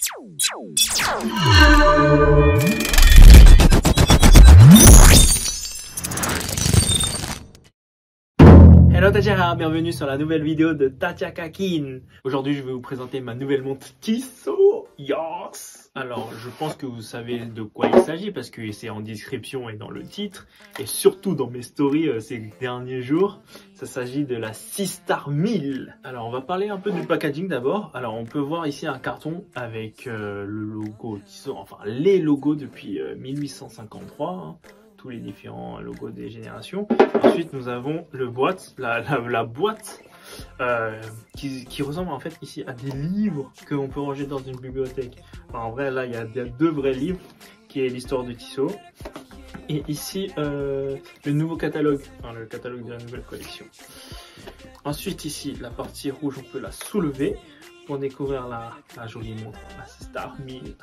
Hello Tachara, bienvenue sur la nouvelle vidéo de Tachakakin. Aujourd'hui je vais vous présenter ma nouvelle montre Tissot. Yes. Alors je pense que vous savez de quoi il s'agit parce que c'est en description et dans le titre. Et surtout dans mes stories ces derniers jours. Ça s'agit de la Seastar 1000. Alors on va parler un peu du packaging d'abord. Alors on peut voir ici un carton avec le logo Tissot, enfin les logos depuis 1853. Hein. Tous les différents logos des générations. Ensuite, nous avons la boîte qui ressemble en fait ici à des livres que l'on peut ranger dans une bibliothèque. Enfin, en vrai, là, il y a deux vrais livres qui est l'histoire de Tissot. Et ici, le nouveau catalogue, enfin, le catalogue de la nouvelle collection. Ensuite, ici, la partie rouge, on peut la soulever pour découvrir la jolie montre, la Seastar 1000.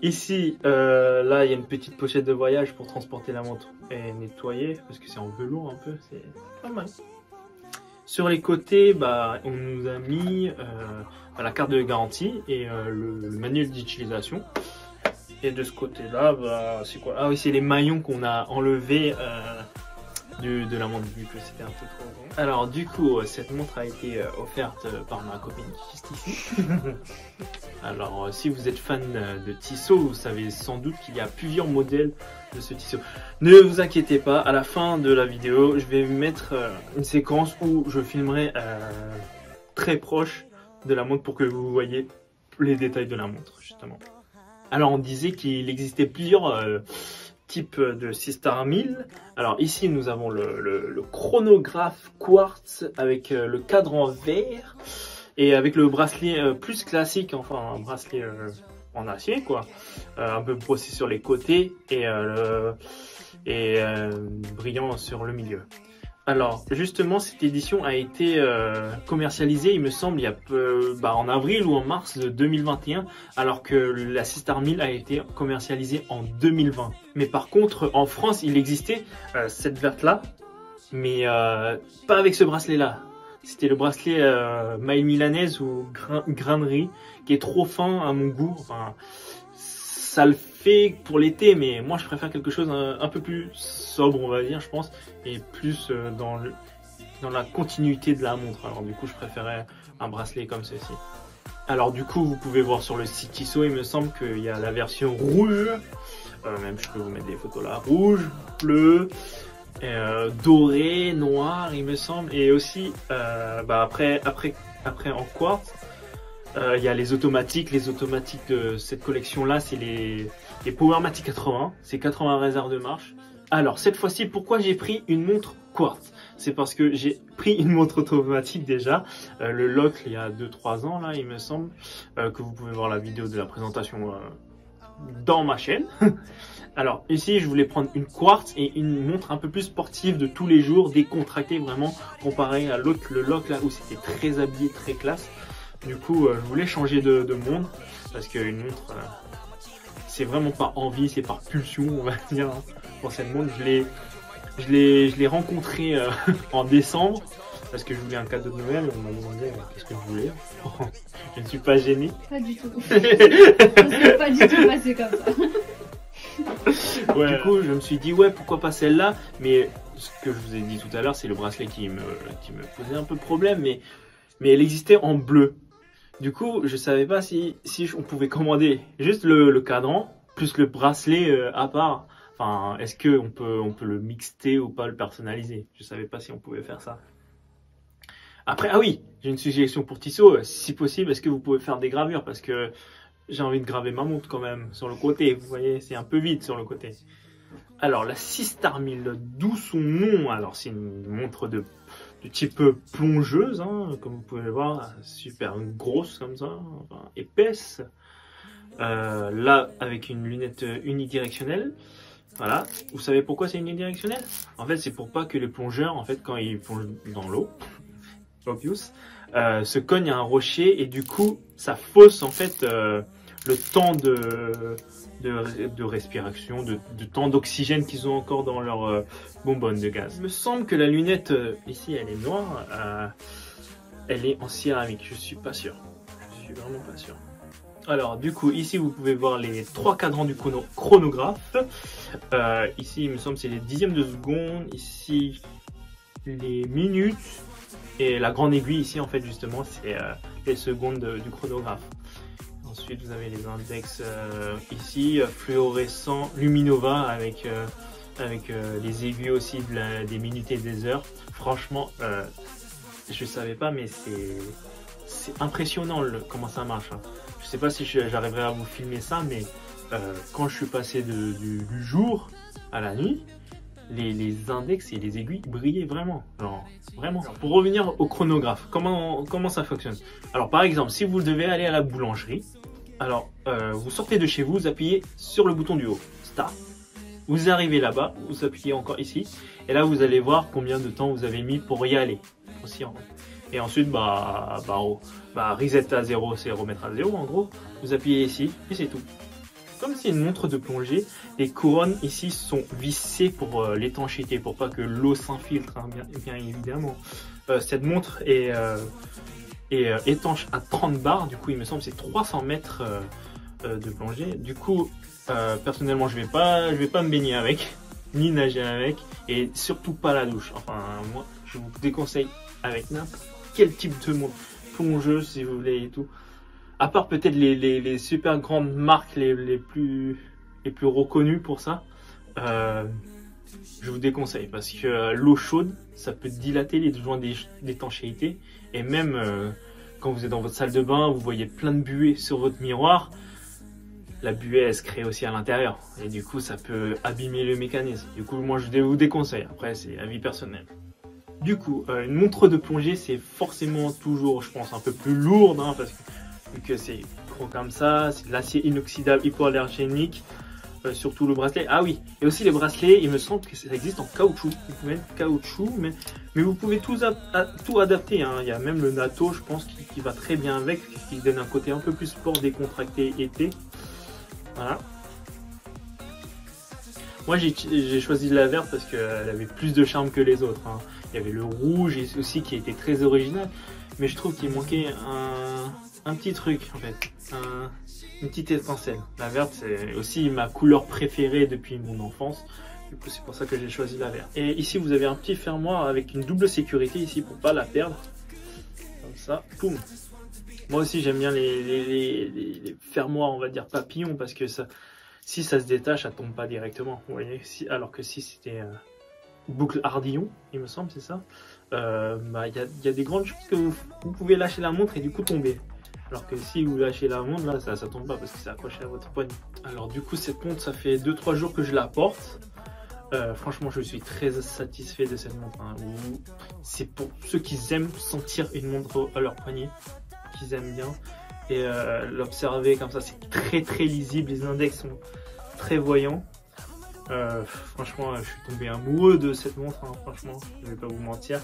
Ici, là, il y a une petite pochette de voyage pour transporter la montre et nettoyer, parce que c'est en velours un peu, c'est pas mal. Sur les côtés, bah, on nous a mis la carte de garantie et le manuel d'utilisation. Et de ce côté-là, bah, c'est quoi? Ah oui, c'est les maillons qu'on a enlevés de la montre, vu que c'était un peu trop grand. Alors du coup, cette montre a été offerte par ma copine juste ici. Alors si vous êtes fan de Tissot, vous savez sans doute qu'il y a plusieurs modèles de ce Tissot. Ne vous inquiétez pas, à la fin de la vidéo, je vais mettre une séquence où je filmerai très proche de la montre pour que vous voyez les détails de la montre justement. Alors on disait qu'il existait plusieurs type de Seastar 1000. Alors ici nous avons le chronographe quartz avec le cadran vert et avec le bracelet plus classique, enfin un bracelet en acier quoi, un peu brossé sur les côtés et brillant sur le milieu. Alors justement cette édition a été commercialisée il me semble il y a en avril ou en mars de 2021 alors que la Seastar 1000 a été commercialisée en 2020. Mais par contre en France il existait cette verte là mais pas avec ce bracelet là. C'était le bracelet maille milanaise ou grainerie qui est trop fin à mon goût. Enfin, ça le fait pour l'été, mais moi je préfère quelque chose un peu plus sobre, on va dire, je pense, et plus dans la continuité de la montre. Alors du coup, je préférais un bracelet comme ceci. Alors du coup, vous pouvez voir sur le site Tissot, il me semble qu'il y a la version rouge. Même je peux vous mettre des photos là, rouge, bleu, doré, noir, il me semble, et aussi après en quartz. Il y a les automatiques. Les automatiques de cette collection-là, c'est les Powermatic 80. C'est 80 réserves de marche. Alors, cette fois-ci, pourquoi j'ai pris une montre quartz? C'est parce que j'ai pris une montre automatique déjà. Le Locle, il y a 2-3 ans, là, il me semble, que vous pouvez voir la vidéo de la présentation dans ma chaîne. Alors, ici, je voulais prendre une quartz et une montre un peu plus sportive de tous les jours, décontractée vraiment, comparé à l'autre, le Locle, là, où c'était très habillé, très classe. Du coup, je voulais changer de montre parce qu'une montre, c'est vraiment par envie, c'est par pulsion, on va dire. Hein. Pour cette montre, je l'ai rencontrée en décembre parce que je voulais un cadeau de Noël. On m'a demandé qu'est-ce que je voulais. Je ne suis pas gêné. Pas du tout. Ça s'est pas du tout passé comme ça. Ouais. Du coup, je me suis dit ouais, pourquoi pas celle-là. Mais ce que je vous ai dit tout à l'heure, c'est le bracelet qui me posait un peu problème, mais elle existait en bleu. Du coup, je savais pas si on pouvait commander juste le cadran plus le bracelet à part. Enfin, est-ce que on peut le mixer ou pas le personnaliser? Je savais pas si on pouvait faire ça. Après, ah oui, j'ai une suggestion pour Tissot. Si possible, est-ce que vous pouvez faire des gravures? Parce que j'ai envie de graver ma montre quand même sur le côté. Vous voyez, c'est un peu vide sur le côté. Alors, la Seastar 1000, d'où son nom? Alors, c'est une montre de type plongeuse, hein, comme vous pouvez le voir, super grosse comme ça, enfin, épaisse. Là, avec une lunette unidirectionnelle. Voilà. Vous savez pourquoi c'est unidirectionnel? En fait, c'est pour pas que les plongeurs, en fait, quand ils plongent dans l'eau, obvious, se cognent à un rocher et du coup, ça fausse en fait le temps de respiration, de temps d'oxygène qu'ils ont encore dans leur bonbonne de gaz. Il me semble que la lunette, ici, elle est noire, elle est en céramique, je suis pas sûr. Je suis vraiment pas sûr. Alors du coup ici vous pouvez voir les 3 cadrans du chronographe. Ici il me semble c'est les dixièmes de seconde, ici les minutes et la grande aiguille ici en fait justement c'est les secondes du chronographe. Ensuite vous avez les index ici fluorescent Luminova avec les aiguilles aussi des minutes et des heures. Franchement je savais pas mais c'est impressionnant comment ça marche. Hein. Je sais pas si j'arriverai à vous filmer ça, mais quand je suis passé du jour à la nuit, les index et les aiguilles brillaient vraiment. Genre, vraiment. Pour revenir au chronographe, comment ça fonctionne? Alors par exemple, si vous devez aller à la boulangerie, alors vous sortez de chez vous, vous appuyez sur le bouton du haut, Start. Vous arrivez là-bas, vous appuyez encore ici, et là vous allez voir combien de temps vous avez mis pour y aller. Aussi, en fait. Et ensuite, reset à 0, c'est remettre à 0 en gros. Vous appuyez ici et c'est tout. Comme c'est une montre de plongée, les couronnes ici sont vissées pour l'étanchéité, pour pas que l'eau s'infiltre, hein, bien évidemment. Cette montre est étanche à 30 bars, du coup il me semble que c'est 300 mètres de plongée. Du coup, personnellement je vais pas me baigner avec, ni nager avec, et surtout pas la douche. Enfin, moi je vous déconseille avec n'importe quel type de montre plongeuse si vous voulez et tout. À part peut-être les super grandes marques les plus reconnues pour ça, je vous déconseille parce que l'eau chaude, ça peut dilater les joints d'étanchéité et même quand vous êtes dans votre salle de bain, vous voyez plein de buée sur votre miroir. La buée elle se crée aussi à l'intérieur et du coup ça peut abîmer le mécanisme. Du coup moi je vous déconseille, après c'est avis personnel. Du coup, une montre de plongée, c'est forcément toujours, je pense, un peu plus lourde, hein, parce que vu que c'est gros comme ça, c'est de l'acier inoxydable hypoallergénique, surtout le bracelet. Ah oui, et aussi les bracelets, il me semble que ça existe en caoutchouc. Vous pouvez mettre caoutchouc, mais vous pouvez tout adapter. Hein. Il y a même le natto, je pense, qui va très bien avec, qui donne un côté un peu plus sport, décontracté, été. Voilà. Moi j'ai choisi la verte parce qu'elle avait plus de charme que les autres. Hein. Il y avait le rouge aussi qui était très original, mais je trouve qu'il manquait un petit truc en fait, une petite étincelle. La verte c'est aussi ma couleur préférée depuis mon enfance, du coup c'est pour ça que j'ai choisi la verte. Et ici vous avez un petit fermoir avec une double sécurité ici pour pas la perdre, comme ça, poum. Moi aussi j'aime bien les fermoirs on va dire papillons parce que ça... Si ça se détache, ça tombe pas directement, vous voyez. Alors que si c'était boucle Ardillon, il me semble, c'est ça. Il y a des grandes chances que vous pouvez lâcher la montre et du coup tomber. Alors que si vous lâchez la montre, là, ça tombe pas parce que c'est accroché à votre poignet. Alors du coup, cette montre, ça fait 2-3 jours que je la porte. Franchement, je suis très satisfait de cette montre. Hein. C'est pour ceux qui aiment sentir une montre à leur poignet, qu'ils aiment bien. Et l'observer comme ça, c'est très lisible, les index sont très voyants. Franchement, je suis tombé amoureux de cette montre, hein, franchement, je vais pas vous mentir.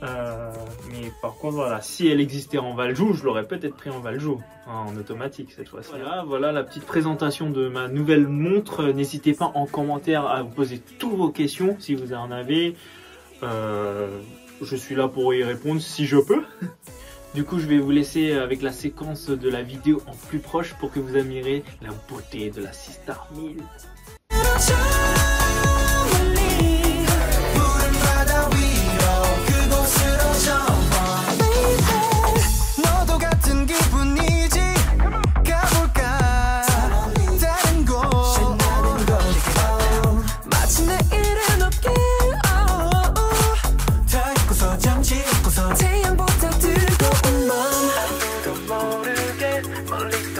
Mais par contre, voilà, si elle existait en Valjoux, je l'aurais peut-être pris en Valjoux, hein, en automatique cette fois-ci. Voilà la petite présentation de ma nouvelle montre. N'hésitez pas en commentaire à vous poser toutes vos questions si vous en avez. Je suis là pour y répondre si je peux. Du coup, je vais vous laisser avec la séquence de la vidéo en plus proche pour que vous admirez la beauté de la Seastar 1000. 멀리